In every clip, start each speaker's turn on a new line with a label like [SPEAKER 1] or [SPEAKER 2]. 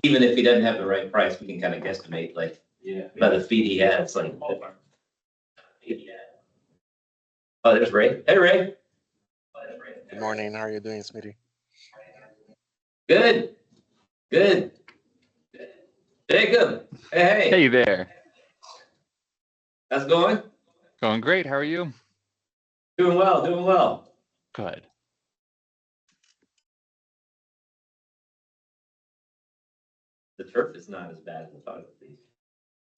[SPEAKER 1] even if he doesn't have the right price, we can kind of guesstimate, like, by the feet he has, like. Oh, there's Ray. Hey, Ray.
[SPEAKER 2] Good morning. How are you doing, Smitty?
[SPEAKER 1] Good. Good. Jacob. Hey.
[SPEAKER 3] Hey there.
[SPEAKER 1] How's it going?
[SPEAKER 3] Going great. How are you?
[SPEAKER 1] Doing well, doing well.
[SPEAKER 3] Good.
[SPEAKER 1] The turf is not as bad as I thought it would be.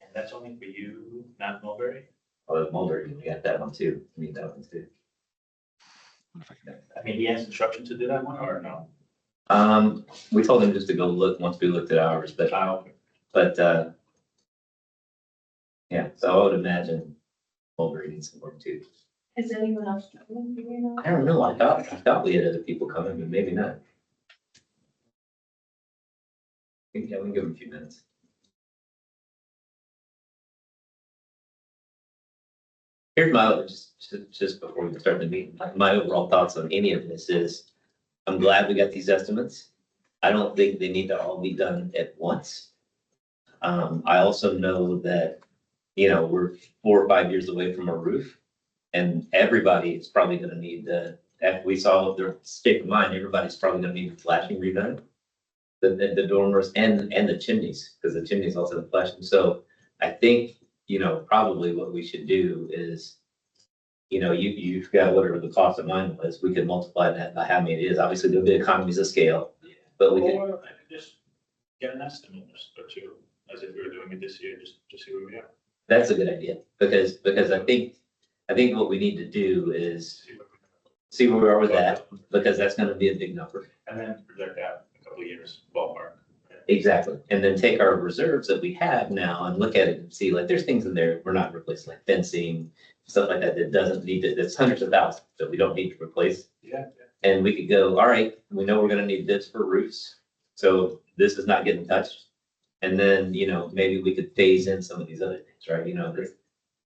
[SPEAKER 4] And that's only for you, not Mulberry?
[SPEAKER 1] Oh, Mulberry, we got that one too. We need that one too.
[SPEAKER 4] I mean, he has instruction to do that one or no?
[SPEAKER 1] We told him just to go look once we looked at ours, but, yeah, so I would imagine Mulberry needs some work too.
[SPEAKER 5] Is anyone else coming? Do you know?
[SPEAKER 1] I don't know. I thought we had other people coming, but maybe not. Yeah, we can give him a few minutes. Here's my, just before we start the meeting, my overall thoughts on any of this is, I'm glad we got these estimates. I don't think they need to all be done at once. I also know that, you know, we're 4 or 5 years away from a roof. And everybody is probably gonna need after we saw their state of mind, everybody's probably gonna need the flashing redone. The dormers and the chimneys, because the chimneys also have flashing. So I think, you know, probably what we should do is, you know, you've got whatever the cost of mine was, we could multiply that by how many it is. Obviously, there'll be economies of scale, but we could.
[SPEAKER 4] Or I could just get an estimate or two, as if we were doing it this year, just to see where we are.
[SPEAKER 1] That's a good idea, because I think what we need to do is see where we are with that, because that's gonna be a big number.
[SPEAKER 4] And then project out a couple of years ballpark.
[SPEAKER 1] Exactly. And then take our reserves that we have now and look at it and see, like, there's things in there we're not replacing, like fencing, stuff like that, that doesn't need to, that's hundreds of thousands that we don't need to replace.
[SPEAKER 4] Yeah.
[SPEAKER 1] And we could go, all right, we know we're gonna need this for roofs. So this is not getting touched. And then, you know, maybe we could phase in some of these other things, right? You know,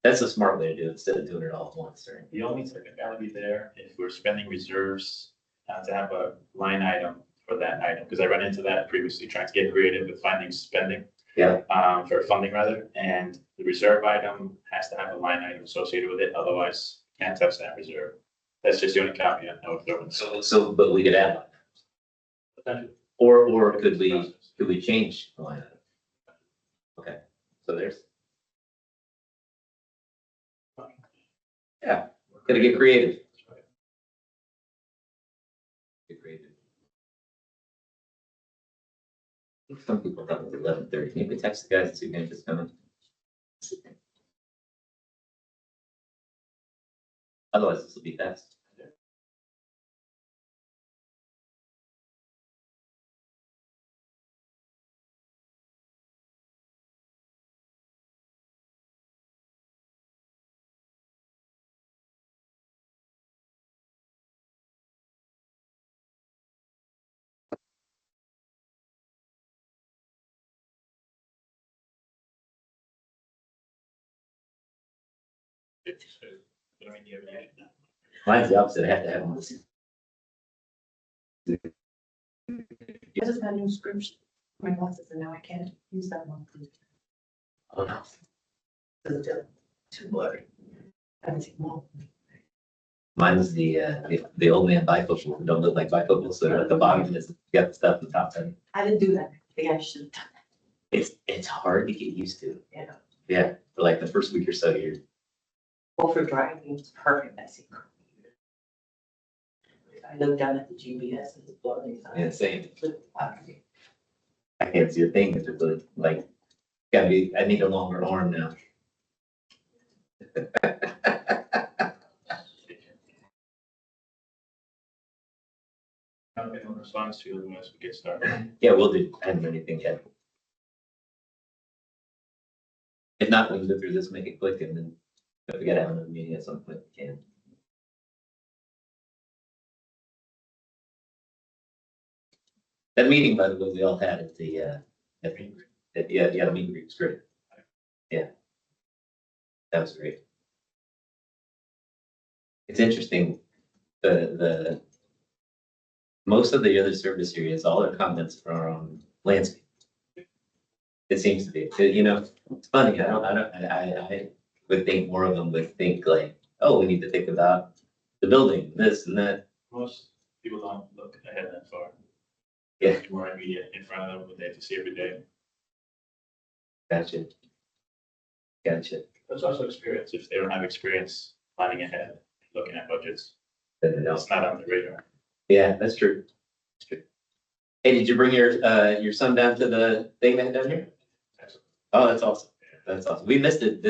[SPEAKER 1] that's a smart way to do it instead of doing it all at once, right?
[SPEAKER 4] The only technicality there, if we're spending reserves, to have a line item for that item, because I ran into that previously, trying to get creative with finding spending.
[SPEAKER 1] Yeah.
[SPEAKER 4] For funding rather, and the reserve item has to have a line item associated with it, otherwise can't touch that reserve. That's just the only caveat I would throw in.
[SPEAKER 1] So, but we could add,
[SPEAKER 4] Potentially.
[SPEAKER 1] or could we change the line item? Okay, so there's. Yeah, gotta get creative. Get creative. Some people thought it was 11:30. Maybe text the guys and see if it's coming. Otherwise, this will be fast.
[SPEAKER 4] I mean, you have any-
[SPEAKER 1] Mine's the opposite. I have to have them.
[SPEAKER 5] I just got new scripts, my glasses, and now I can't use that one.
[SPEAKER 1] Oh, no.
[SPEAKER 5] It's too blurry. I haven't seen one.
[SPEAKER 1] Mine's the old man bifocals. Don't look like bifocals. So they're at the bottom. It's got the stuff at the top. Then
[SPEAKER 5] I didn't do that. I think I should have done
[SPEAKER 1] it's hard to get used to.
[SPEAKER 5] that. Yeah.
[SPEAKER 1] Yeah, for like the first week or so, you're.
[SPEAKER 5] Well, for driving, it's perfect. I see. I look down at the GPS and it's blurry.
[SPEAKER 1] Yeah, same. I can't see a thing. It's really like, gotta be. I need a longer arm now.
[SPEAKER 4] Okay, no response to you, otherwise we get started.
[SPEAKER 1] Yeah, we'll do. I haven't done anything yet. If not, we can go through this, make it quick, and then if we gotta have another meeting at some point, we can. That meeting, by the way, we all had at the, the meeting group was great. Yeah. That was great. It's interesting, the most of the other service areas, all their comments are on landscape. It seems to be, you know, it's funny, I would think more of them would think like, oh, we need to think about the building, this and that.
[SPEAKER 4] Most people don't look ahead that far.
[SPEAKER 1] Yeah.
[SPEAKER 4] It's more immediate in front of them, what they have to see every day.
[SPEAKER 1] Gotcha. Gotcha.
[SPEAKER 4] That's also experience. If they don't have experience planning ahead, looking at budgets,
[SPEAKER 1] Then it
[SPEAKER 4] it's not on the radar.
[SPEAKER 1] Yeah, that's true. That's true. Hey, did you bring your son down to the thing down here? Oh, that's awesome. That's awesome. We missed it.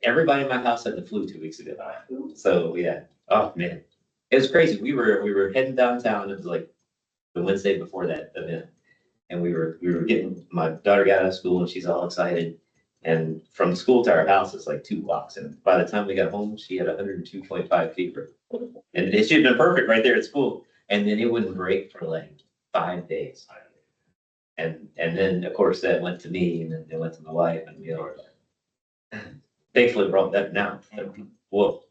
[SPEAKER 1] Everybody in my house had the flu 2 weeks ago. So yeah. Oh man, it was crazy. We were heading downtown. It was like the Wednesday before that event, and we were getting. My daughter got out of school and she's all excited. And from school to our house is like 2 blocks. And by the time we got home, she had 102.5 fever. And it should have been perfect right there at school. And then it wouldn't break for like 5 days. And then of course that went to me and then it went to my wife and you know. Thankfully brought that down. Whoa.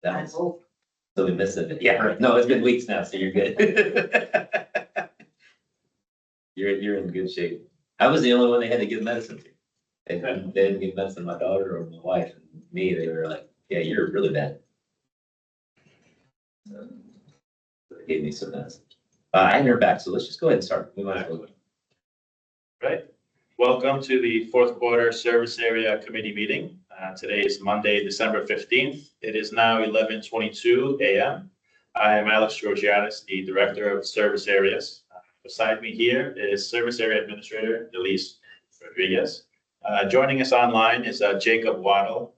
[SPEAKER 1] That was, so we missed it. Yeah, right. No, it's been weeks now, so you're good. You're in good shape. I was the only one they had to give medicine to. They didn't give medicine to my daughter or my wife and me. They were like, yeah, you're really bad. So they gave me some medicine. I hadn't heard back, so let's just go ahead and start. We might as well.
[SPEAKER 4] Right. Welcome to the fourth quarter service area committee meeting. Today is Monday, December 15th. It is now 11:22 a.m. I am Alex Georgiadis, the Director of Service Areas. Beside me here is Service Area Administrator Elise Rodriguez. Joining us online is Jacob Waddle,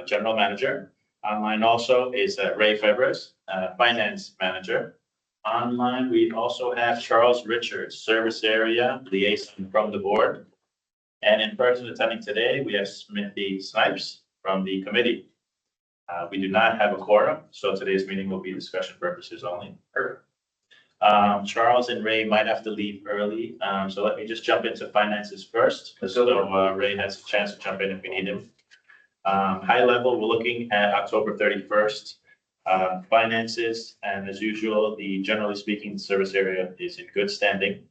[SPEAKER 4] General Manager. Online also is Ray Febres, Finance Manager. Online, we also have Charles Richards, Service Area Liaison from the board. And in person attending today, we have Smithy Snipes from the committee. We do not have a quorum, so today's meeting will be discussion purposes only. Charles and Ray might have to leave early, so let me just jump into finances first, so Ray has a chance to jump in if we need him. High level, we're looking at October 31st. Finances, and as usual, generally speaking, the service area is in good standing.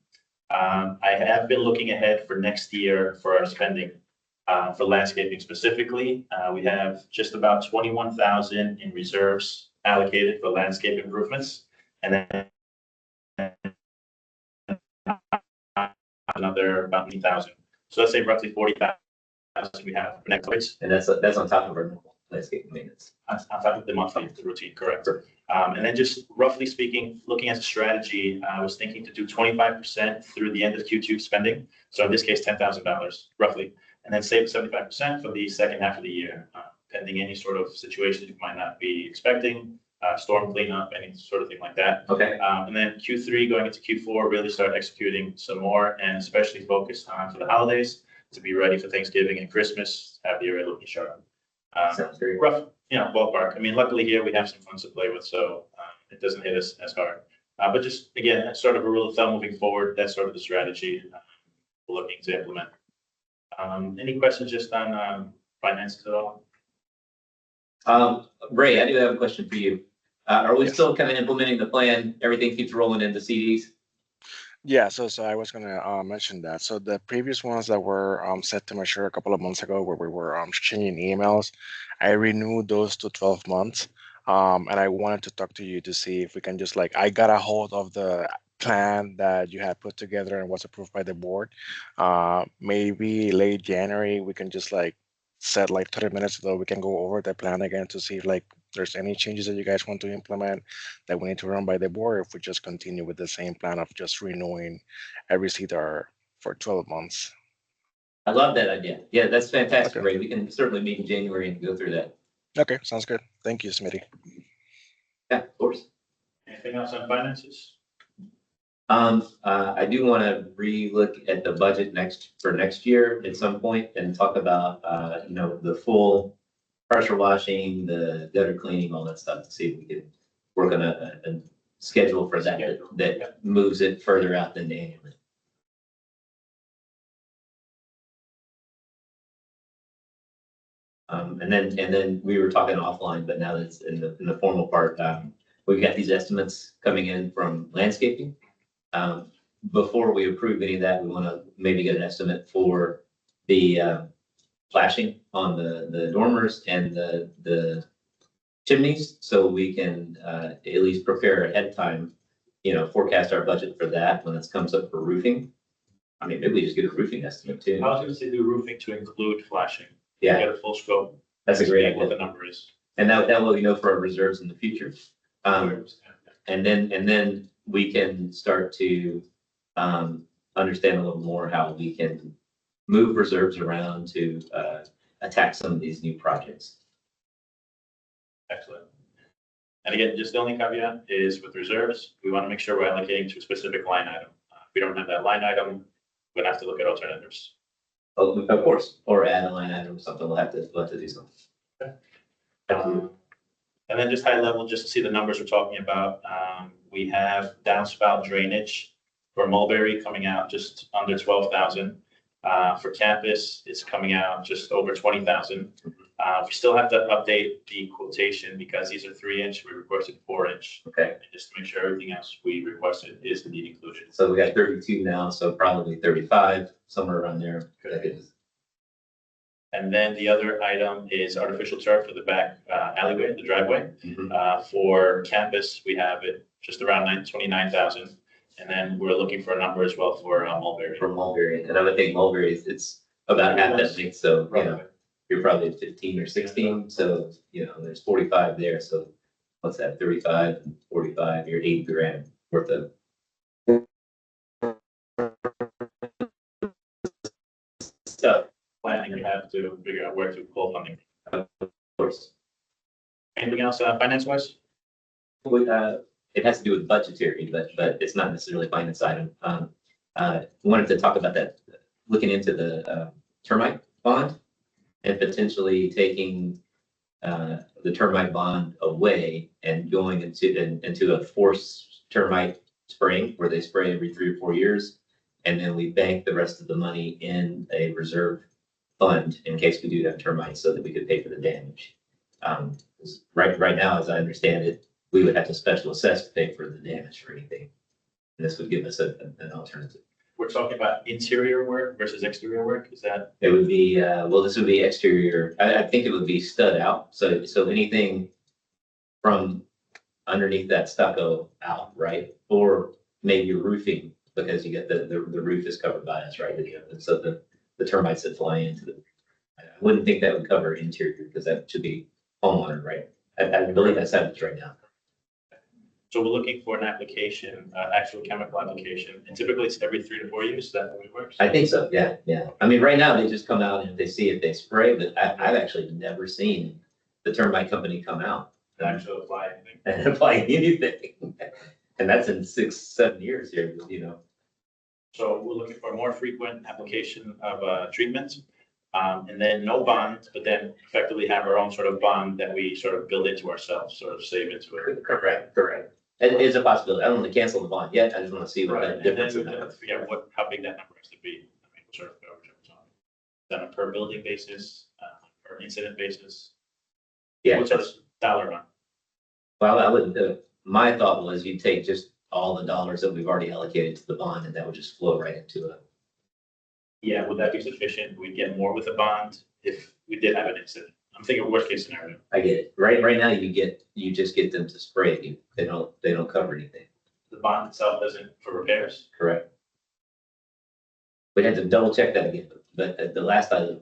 [SPEAKER 4] I have been looking ahead for next year for our spending. For landscaping specifically, we have just about 21,000 in reserves allocated for landscape improvements, and then another about 20,000. So let's say roughly 40,000 we have for next week.
[SPEAKER 1] And that's on top of our normal landscape maintenance.
[SPEAKER 4] On top of the monthly routine, correct. And then just roughly speaking, looking at the strategy, I was thinking to do 25% through the end of Q2 spending. So in this case, $10,000 roughly, and then save 75% for the second half of the year, pending any sort of situation you might not be expecting, storm cleanup, any sort of thing like that.
[SPEAKER 1] Okay.
[SPEAKER 4] And then Q3 going into Q4, really start executing some more, and especially focus on for the holidays to be ready for Thanksgiving and Christmas, have the area looking sharp.
[SPEAKER 1] Sounds great.
[SPEAKER 4] Rough, ballpark. I mean, luckily here we have some funds to play with, so it doesn't hit us as hard. But just again, that's sort of a rule of thumb moving forward. That's sort of the strategy we're looking to implement. Any questions just on finances at all?
[SPEAKER 1] Ray, I do have a question for you. Are we still kind of implementing the plan? Everything keeps rolling into CDs?
[SPEAKER 2] Yeah, so I was gonna mention that. So the previous ones that were set to mature a couple of months ago, where we were exchanging emails, I renewed those to 12 months. And I wanted to talk to you to see if we can just I got a hold of the plan that you had put together and was approved by the board. Maybe late January we can just set 30 minutes so we can go over the plan again to see if there's any changes that you guys want to implement that we need to run by the board, or if we just continue with the same plan of just renewing every CDR for 12 months.
[SPEAKER 1] I love that idea. Yeah, that's fantastic,
[SPEAKER 2] Okay.
[SPEAKER 1] Ray. We can certainly meet in January and go through that.
[SPEAKER 2] Okay, sounds good. Thank you, Smitty.
[SPEAKER 1] Yeah, of course.
[SPEAKER 4] Anything else on finances?
[SPEAKER 1] I do want to re-look at the budget for next year at some point and talk about, the full pressure washing, the gutter cleaning, all that stuff to see if we can work on a schedule for that moves it further out than annually. And then we were talking offline, but now that's in the formal part, we've got these estimates coming in from landscaping. before we approve any of that, we want to maybe get an estimate for the flashing on the dormers and the chimneys, so we can at least prepare ahead of time, forecast our budget for that when it comes up for roofing. I mean, maybe we just get a roofing estimate too.
[SPEAKER 4] I was gonna say do roofing to include flashing.
[SPEAKER 1] Yeah,
[SPEAKER 4] Get a full scope.
[SPEAKER 1] that's a great
[SPEAKER 4] What the
[SPEAKER 1] idea.
[SPEAKER 4] number is.
[SPEAKER 1] And that way we know for our reserves in the future. And then we can start to understand a little more how we can move reserves around to attack some of these new projects.
[SPEAKER 4] Excellent. And again, just the only caveat is with reserves, we want to make sure we're allocating to a specific line item. If we don't have that line item, we're gonna have to look at alternatives.
[SPEAKER 1] Oh, of course, or add a line item, something we'll have to do something.
[SPEAKER 4] And then just high level, just to see the numbers we're talking about, we have downspout drainage for Mulberry coming out just under 12,000. For campus, it's coming out just over 20,000. We still have to update the quotation because these are 3-inch, we requested 4-inch.
[SPEAKER 1] Okay,
[SPEAKER 4] And just to make sure everything else we requested is indeed included.
[SPEAKER 1] so we got 32 now, so probably 35, somewhere around there. That is-
[SPEAKER 4] And then the other item is artificial turf for the back alleyway, the driveway. For campus, we have it just around 29,000. And then we're looking for a number as well for Mulberry.
[SPEAKER 1] For Mulberry, and I would think Mulberry, it's about half that big, so, you're probably at 15 or 16, so, there's 45 there, so what's that, 35 and 45, you're 8 grand worth of. Stuff,
[SPEAKER 4] Planning, we have to figure out where to pull funding.
[SPEAKER 1] of course.
[SPEAKER 4] Anything else finance wise?
[SPEAKER 1] It has to do with budgetary, but it's not necessarily finance item. Wanted to talk about that, looking into the termite bond and potentially taking the termite bond away and going into a forced termite spraying where they spray every 3 or 4 years. And then we bank the rest of the money in a reserve fund in case we do have termites so that we could pay for the damage. Right now, as I understand it, we would have to special assess to pay for the damage for anything. And this would give us an alternative.
[SPEAKER 4] We're talking about interior work versus exterior work, is that?
[SPEAKER 1] It would be, this would be exterior. I think it would be stud out. So anything from underneath that stucco out, right? Or maybe roofing because you get the roof is covered by us, right? So the termites that fly into I wouldn't think that would cover interior because that should be homeowner, right? I believe that's how it's right now.
[SPEAKER 4] So we're looking for an application, actual chemical application, and typically it's every 3 to 4 years, is that the way it works?
[SPEAKER 1] I think so, yeah. I mean, right now, they just come out and they see if they spray, but I've actually never seen the termite company come out
[SPEAKER 4] Actually apply anything.
[SPEAKER 1] and apply anything. And that's in 6, 7 years here,
[SPEAKER 4] So we're looking for a more frequent application of treatment. And then no bond, but then effectively have our own sort of bond that we sort of build into ourselves, sort of save into it.
[SPEAKER 1] Correct. It is a possibility. I don't want to cancel the bond yet. I just want to see what
[SPEAKER 4] Right,
[SPEAKER 1] the
[SPEAKER 4] and then
[SPEAKER 1] difference
[SPEAKER 4] we
[SPEAKER 1] is.
[SPEAKER 4] have to figure out how big that number has to be. I mean, what sort of coverage it's on. Is that on a per building basis, per incident basis?
[SPEAKER 1] Yeah,
[SPEAKER 4] What sort of dollar amount?
[SPEAKER 1] well, I wouldn't, my thought was you'd take just all the dollars that we've already allocated to the bond and that would just flow right into it.
[SPEAKER 4] Yeah, would that be sufficient? We'd get more with a bond if we did have an incident. I'm thinking worst case scenario.
[SPEAKER 1] I get it. Right now, you just get them to spray you. They don't cover anything.
[SPEAKER 4] The bond itself doesn't for repairs.
[SPEAKER 1] Correct. We had to double check that again, but at the last I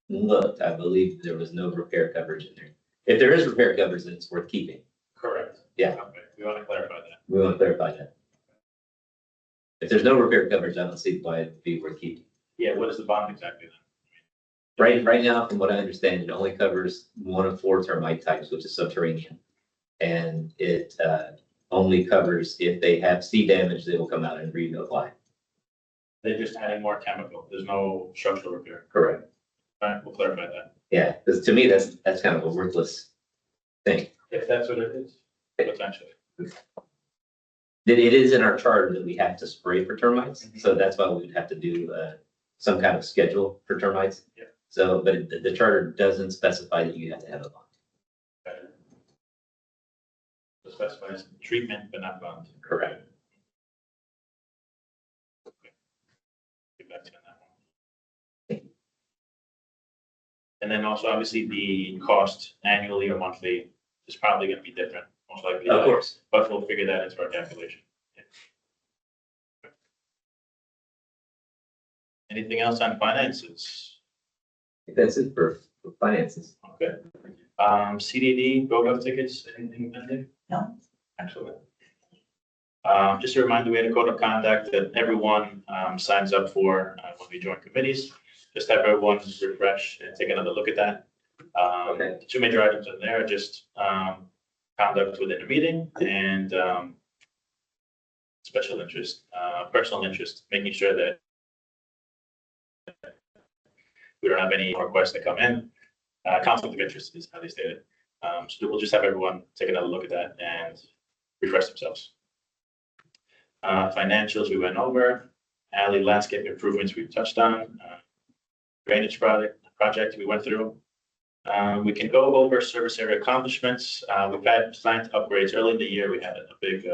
[SPEAKER 1] looked, I believe there was no repair coverage in there. If there is repair coverage, then it's worth keeping.
[SPEAKER 4] Correct.
[SPEAKER 1] Yeah.
[SPEAKER 4] Okay, we want to clarify that.
[SPEAKER 1] We want to clarify that. If there's no repair coverage, I don't see why it'd be worth keeping.
[SPEAKER 4] Yeah, what is the bond exactly then?
[SPEAKER 1] Right now, from what I understand, it only covers 1 of 4 termite types, which is subterranean. And it only covers if they have sea damage, they will come out and reapply.
[SPEAKER 4] They're just adding more chemical. There's no structural repair.
[SPEAKER 1] Correct.
[SPEAKER 4] All right, we'll clarify that.
[SPEAKER 1] Yeah, because to me, that's kind of a worthless thing.
[SPEAKER 4] If that's what it is, potentially.
[SPEAKER 1] It is in our charter that we have to spray for termites, so that's why we would have to do some kind of schedule for termites.
[SPEAKER 4] Yeah.
[SPEAKER 1] So, but the charter doesn't specify that you have to have a bond.
[SPEAKER 4] Better. It specifies treatment, but not bond.
[SPEAKER 1] Correct.
[SPEAKER 4] And then also obviously the cost annually or monthly is probably gonna be different, most likely.
[SPEAKER 1] Of course.
[SPEAKER 4] But we'll figure that into our calculation. Anything else on finances?
[SPEAKER 1] That's it for finances.
[SPEAKER 4] Okay. CDD, GoGov tickets, anything pending?
[SPEAKER 5] No.
[SPEAKER 4] Excellent. Just a reminder, we had a code of conduct that everyone signs up for when we join committees. Just have everyone refresh and take another look at that.
[SPEAKER 1] Okay.
[SPEAKER 4] The two major items in there are just conduct within a meeting and special interest, personal interest, making sure that we don't have any requests that come in. Conflict of interest is how they state it. So we'll just have everyone take another look at that and refresh themselves. Financials we went over. Alley landscape improvements we touched on. Drainage project we went through. We can go over service area accomplishments. We've had plant upgrades early in the year. We had a big,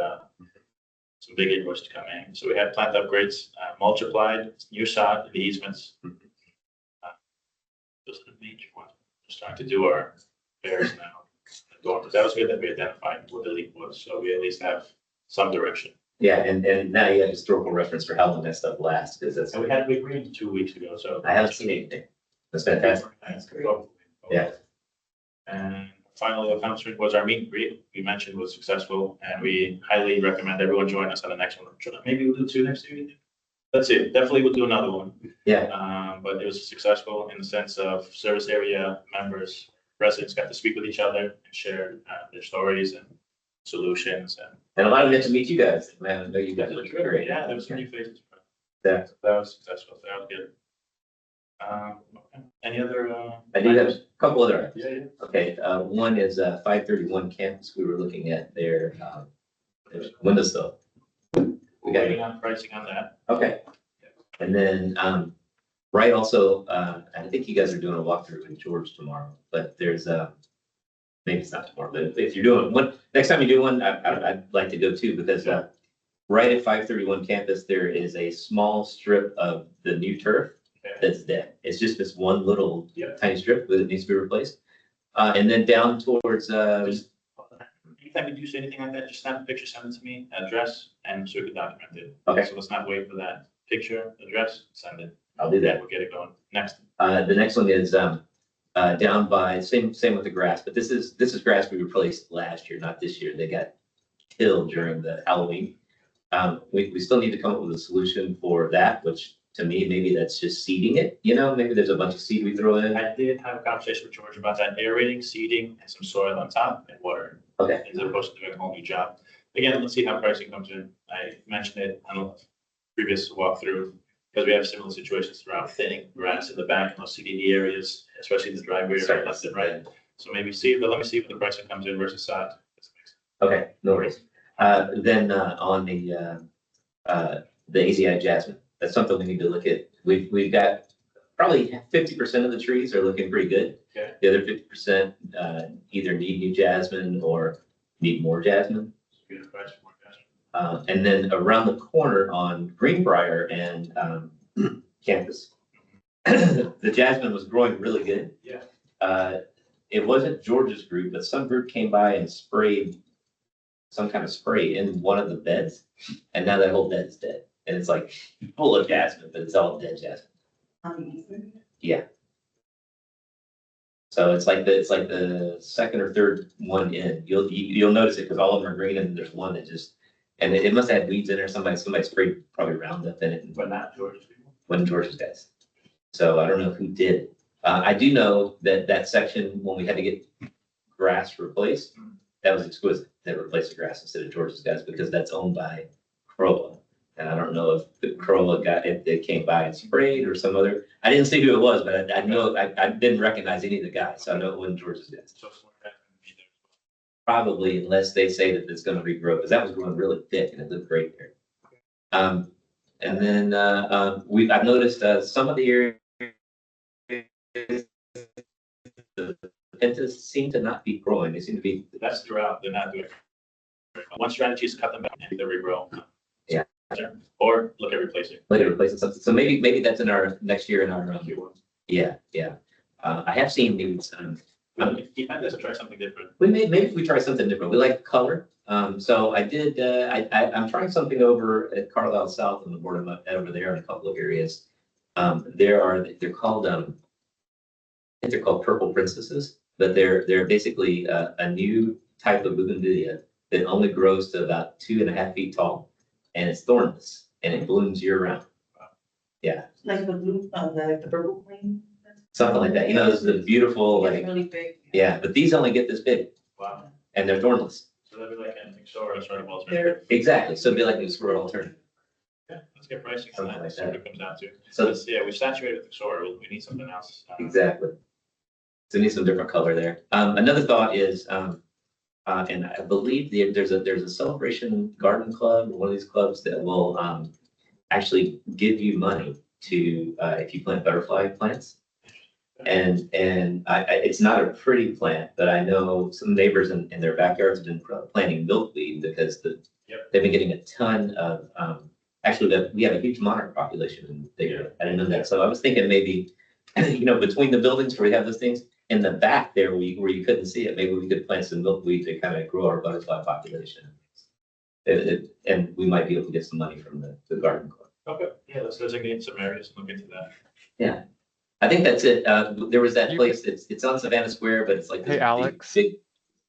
[SPEAKER 4] some big invoices come in. So we had plant upgrades, mulch applied, new sod, the easements. Those are the major ones. We're starting to do our fairs now. That was good that we identified what the leak was. So we at least have some direction.
[SPEAKER 1] Yeah, and now you have historical reference for how long that stuff lasts, because that's,
[SPEAKER 4] And we had a big rain 2 weeks ago, so.
[SPEAKER 1] I haven't seen anything. That's fantastic.
[SPEAKER 4] That's
[SPEAKER 5] great.
[SPEAKER 1] Yeah.
[SPEAKER 4] And final accomplishment was our meet and greet. We mentioned was successful, and we highly recommend everyone join us on the next one. Maybe we'll do 2 next year. Let's see, definitely we'll do another one.
[SPEAKER 1] Yeah,
[SPEAKER 4] But it was successful in the sense of service area members, residents got to speak with each other and share their stories and solutions
[SPEAKER 1] and a lot of them get to meet you guys. Man, I know you guys
[SPEAKER 4] and.
[SPEAKER 1] look great.
[SPEAKER 4] Yeah, there was some new faces.
[SPEAKER 1] Yeah.
[SPEAKER 4] That was successful. That was good. Okay. Any other?
[SPEAKER 1] I do have a couple other items.
[SPEAKER 4] Yeah.
[SPEAKER 1] Okay, one is 531 campus. We were looking at their windowsill. We got
[SPEAKER 4] Waiting on pricing on that.
[SPEAKER 1] Okay. And then, right, also, I think you guys are doing a walkthrough with George tomorrow, but there's maybe it's not tomorrow, but if you're doing one, next time you do one, I'd like to go too, because right at 531 campus, there is a small strip of the new turf
[SPEAKER 4] Okay.
[SPEAKER 1] that's dead. It's just this one little
[SPEAKER 4] Yeah.
[SPEAKER 1] tiny strip that needs to be replaced. And then down towards,
[SPEAKER 4] Just, anytime you do say anything like that, just snap a picture, send it to me, address, and so we can document it.
[SPEAKER 1] Okay.
[SPEAKER 4] So let's not wait for that picture, address, send it.
[SPEAKER 1] I'll do that.
[SPEAKER 4] We'll get it going. Next.
[SPEAKER 1] The next one is down by, same with the grass, but this is grass we replaced last year, not this year. They got killed during the Halloween. We still need to come up with a solution for that, which to me, maybe that's just seeding it, maybe there's a bunch of seed we throw in.
[SPEAKER 4] I did have a conversation with George about that aerating, seeding, and some soil on top and water.
[SPEAKER 1] Okay.
[SPEAKER 4] As opposed to doing a whole new job. Again, let's see how pricing comes in. I mentioned it on a previous walkthrough, because we have similar situations throughout thinning grass in the back, in those CDD areas, especially the driveway area left and right. So maybe let me see if the pricing comes in versus sod.
[SPEAKER 1] Okay, no worries. Then on the AZI jasmine, that's something we need to look at. We've got probably 50% of the trees are looking pretty good.
[SPEAKER 4] Okay.
[SPEAKER 1] The other 50% either need new jasmine or need more jasmine. And then around the corner on Greenbrier and campus, the jasmine was growing really good.
[SPEAKER 4] Yeah.
[SPEAKER 1] It wasn't George's group, but some group came by and sprayed some kind of spray in one of the beds, and now that whole bed is dead. And it's like full of jasmine, but it's all dead jasmine. Yeah. So it's like the second or third one in. You'll notice it because all of them are green, and there's one that just, and it must have had weeds in there. Somebody sprayed probably Roundup in it.
[SPEAKER 4] But not George's people.
[SPEAKER 1] When George's guys. So I don't know who did it. I do know that section, when we had to get grass replaced, that was exquisite. They replaced the grass instead of George's guys because that's owned by Crowa. And I don't know if the Crowa if they came by and sprayed or some other, I didn't see who it was, but I know, I didn't recognize any of the guys. So I know it wasn't George's guys.
[SPEAKER 4] So it's more jasmine to be there.
[SPEAKER 1] Probably unless they say that it's gonna regrow, because that was growing really thick and it looked great there. And then, I've noticed, some of the areas, the pentas seem to not be growing. They seem to be,
[SPEAKER 4] That's throughout. They're not doing. One strategy is to cut them back and they regrow.
[SPEAKER 1] Yeah.
[SPEAKER 4] Or look at replacing.
[SPEAKER 1] later replacing something. So maybe that's in our, next year in our, yeah. I have seen these,
[SPEAKER 4] He had us try something different.
[SPEAKER 1] maybe we try something different. We like color. So I did, I'm trying something over at Carlisle South on the border over there in a couple of areas. They're called, I think they're called purple princesses, but they're basically a new type of bougainvillea that only grows to about 2.5 feet tall, and it's thornless and it blooms year round. Yeah,
[SPEAKER 5] Like the blue, the purple queen.
[SPEAKER 1] something like that. You know, it's the beautiful,
[SPEAKER 5] It's
[SPEAKER 1] like,
[SPEAKER 5] really big.
[SPEAKER 1] yeah, but these only get this big
[SPEAKER 4] Wow.
[SPEAKER 1] and they're thornless.
[SPEAKER 4] So that'd be like an Exora sort of
[SPEAKER 5] They're,
[SPEAKER 4] alternative.
[SPEAKER 1] Exactly. So it'd be like a squirrel alternative.
[SPEAKER 4] Yeah, let's get pricing on
[SPEAKER 1] Something
[SPEAKER 4] that,
[SPEAKER 1] like
[SPEAKER 4] see what
[SPEAKER 1] that.
[SPEAKER 4] it comes down to.
[SPEAKER 1] So
[SPEAKER 4] Yeah, we saturated with Exora, we need something else.
[SPEAKER 1] exactly. So it needs some different color there. Another thought is, and I believe there's a celebration garden club, one of these clubs that will actually give you money to if you plant butterfly plants. And it's not a pretty plant, but I know some neighbors in their backyards have been planting milkweed because they've been getting a ton of actually we have a huge monarch population there. I didn't know that. So I was thinking maybe, between the buildings where we have those things, in the back there where you couldn't see it, maybe we could plant some milkweed to kind of grow our butterfly population. And we might be able to get some money from the garden club.
[SPEAKER 4] Okay, yeah, let's designate some areas and look into that.
[SPEAKER 1] Yeah, I think that's it. There was that
[SPEAKER 3] You
[SPEAKER 1] place, it's on Savannah Square, but it's like this
[SPEAKER 3] Hey, Alex.
[SPEAKER 1] big,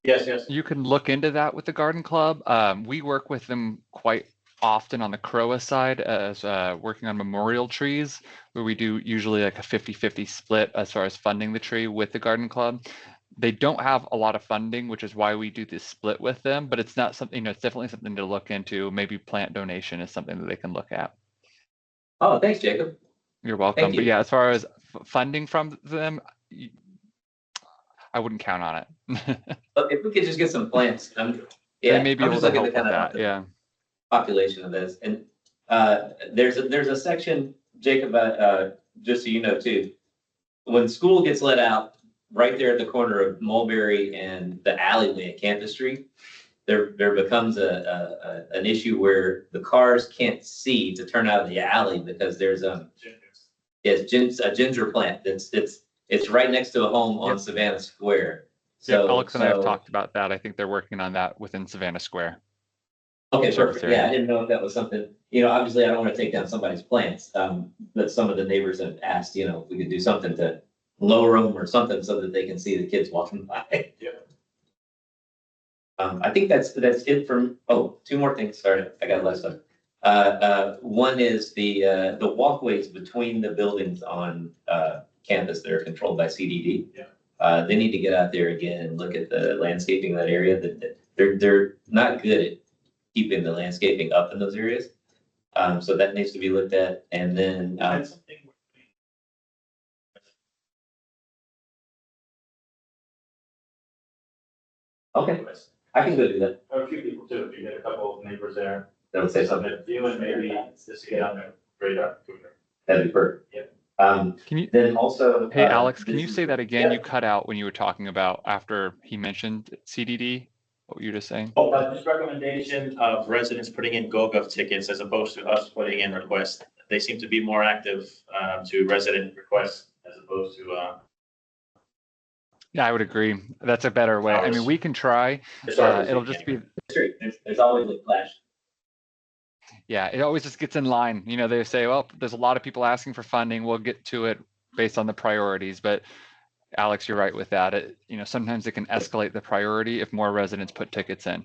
[SPEAKER 4] Yes.
[SPEAKER 3] You can look into that with the garden club. We work with them quite often on the Croa side as working on memorial trees, where we do usually like a 50-50 split as far as funding the tree with the garden club. They don't have a lot of funding, which is why we do this split with them, but it's not something, it's definitely something to look into. Maybe plant donation is something that they can look at.
[SPEAKER 1] Oh, thanks, Jacob.
[SPEAKER 3] You're welcome. But
[SPEAKER 1] you.
[SPEAKER 3] yeah, as far as funding from them, I wouldn't count on it.
[SPEAKER 1] But if we could just get some plants,
[SPEAKER 3] They may be
[SPEAKER 1] I'm
[SPEAKER 3] able
[SPEAKER 1] just
[SPEAKER 3] to
[SPEAKER 1] looking
[SPEAKER 3] help
[SPEAKER 1] at
[SPEAKER 3] with
[SPEAKER 1] kind of
[SPEAKER 3] that. Yeah.
[SPEAKER 1] population of this. And there's a section, Jacob, just so you know too, when school gets let out, right there at the corner of Mulberry and the alleyway at Campus Street, there becomes an issue where the cars can't see to turn out of the alley because there's a ginger plant it's right next to a home on
[SPEAKER 3] Yep.
[SPEAKER 1] Savannah Square.
[SPEAKER 3] Yeah,
[SPEAKER 1] So
[SPEAKER 3] Alex and I have talked about that. I think they're working on that within Savannah Square.
[SPEAKER 1] Okay,
[SPEAKER 3] Service
[SPEAKER 1] perfect.
[SPEAKER 3] area.
[SPEAKER 1] Yeah, I didn't know if that was something, obviously I don't want to take down somebody's plants. But some of the neighbors have asked, if we could do something to lower them or something so that they can see the kids walking by.
[SPEAKER 4] Yeah.
[SPEAKER 1] I think that's it from, two more things. Sorry, I got less stuff. One is the walkways between the buildings on campus that are controlled by CDD.
[SPEAKER 4] Yeah.
[SPEAKER 1] They need to get out there again and look at the landscaping in that area. That they're not good at keeping the landscaping up in those areas. So that needs to be looked at. And then,
[SPEAKER 4] That's something.
[SPEAKER 1] okay, I can go do that.
[SPEAKER 4] Or a few people too, if you get a couple of neighbors there.
[SPEAKER 1] That would say something.
[SPEAKER 4] You and maybe just get on their radar.
[SPEAKER 1] That'd be perfect.
[SPEAKER 4] Yeah.
[SPEAKER 3] Can you,
[SPEAKER 1] Then also.
[SPEAKER 3] hey, Alex, can you
[SPEAKER 1] this-
[SPEAKER 3] say that again?
[SPEAKER 1] Yeah.
[SPEAKER 3] You cut out when you were talking about after he mentioned CDD. What were you just saying?
[SPEAKER 4] This recommendation of residents putting in GoGov tickets as opposed to us putting in requests, they seem to be more active to resident requests as opposed to.
[SPEAKER 3] Yeah, I would agree. That's a better way. I mean, we can try. It'll just be,
[SPEAKER 1] There's always a clash.
[SPEAKER 3] yeah, it always just gets in line. They say, well, there's a lot of people asking for funding. We'll get to it based on the priorities. But Alex, you're right with that. Sometimes it can escalate the priority if more residents put tickets in.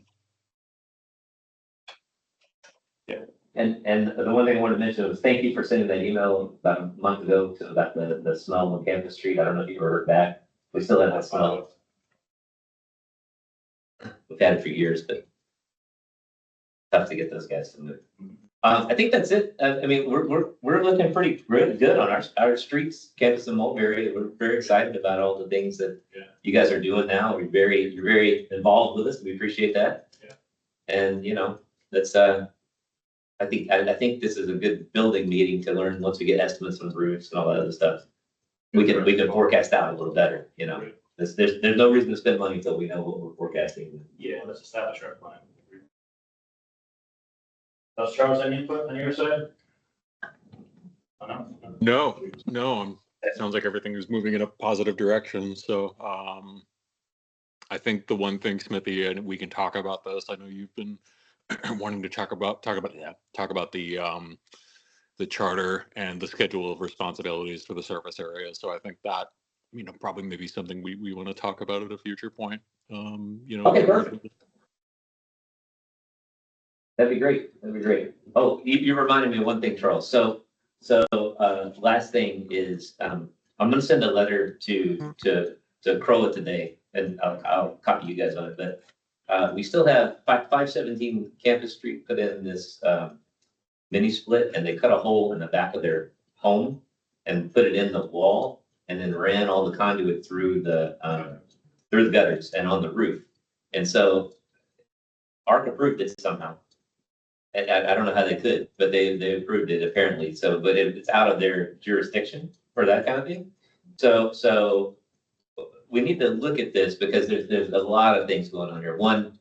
[SPEAKER 1] And the one thing I wanted to mention was thank you for sending that email about a month ago about the smell on Campus Street. I don't know if you ever heard back. We still have that smell. We've had it for years, but tough to get those guys to move. I think that's it. I mean, we're looking pretty good on our streets, Campus and Mulberry. We're very excited about all the things that you guys are doing now. You're very involved with us. We appreciate that.
[SPEAKER 4] Yeah.
[SPEAKER 1] And that's I think this is a good building meeting to learn once we get estimates on the roofs and all that other stuff. We can forecast out a little better. There's no reason to spend money until we know what we're forecasting.
[SPEAKER 4] Yeah, let's establish our plan. Charles, any input on your side? Oh, no?
[SPEAKER 6] No, sounds like everything is moving in a positive direction. So I think the one thing, Smithy, and we can talk about this. I know you've been wanting to talk about the charter and the schedule of responsibilities for the service area. So I think that, probably maybe something we want to talk about at a future point.
[SPEAKER 1] Okay, perfect. That'd be great. That'd be great. Oh, you reminded me of one thing, Charles. So last thing is, I'm gonna send a letter to Crowa today, and I'll copy you guys on it, but we still have 517 Campus Street put in this mini split, and they cut a hole in the back of their home and put it in the wall, and then ran all the conduit through the gutters and on the roof. And so ARC approved it somehow. I don't know how they could, but they approved it apparently. So, but it's out of their jurisdiction for that kind of thing. So we need to look at this because there's a lot of things going on here. One,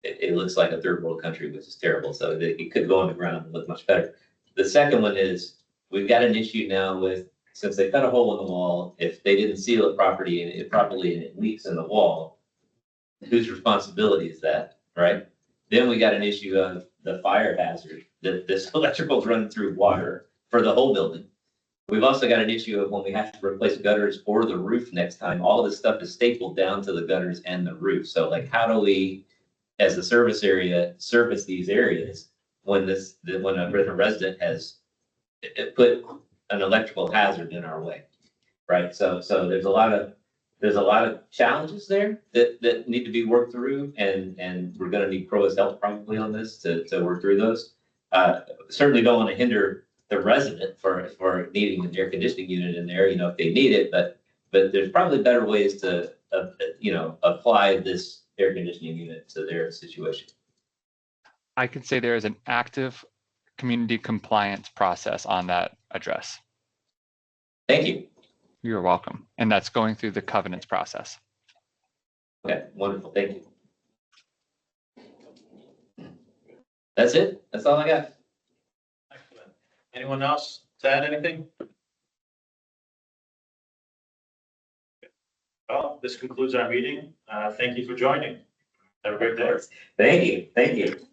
[SPEAKER 1] it looks like a third world country, which is terrible. So it could go on the ground and look much better. The second one is we've got an issue now with, since they cut a hole in the wall, if they didn't seal it properly and it leaks in the wall, whose responsibility is that, right? Then we got an issue of the fire hazard, that this electrical's running through water for the whole building. We've also got an issue of when we have to replace gutters or the roof next time, all this stuff is stapled down to the gutters and the roof. So like, how do we, as a service area, service these areas when a resident has put an electrical hazard in our way, right? So there's a lot of challenges there that need to be worked through, and we're going to need Crowa's help probably on this to work through those. Certainly don't want to hinder the resident for needing an air conditioning unit in there, if they need it, but there's probably better ways to apply this air conditioning unit to their situation.
[SPEAKER 3] I could say there is an active community compliance process on that address.
[SPEAKER 1] Thank you.
[SPEAKER 3] You're welcome. And that's going through the covenants process.
[SPEAKER 1] Okay, wonderful. Thank you. That's it. That's all I got.
[SPEAKER 4] Excellent. Anyone else to add anything? Well, this concludes our meeting. Thank you for joining. Have a great day.
[SPEAKER 1] Thank you. Thank you.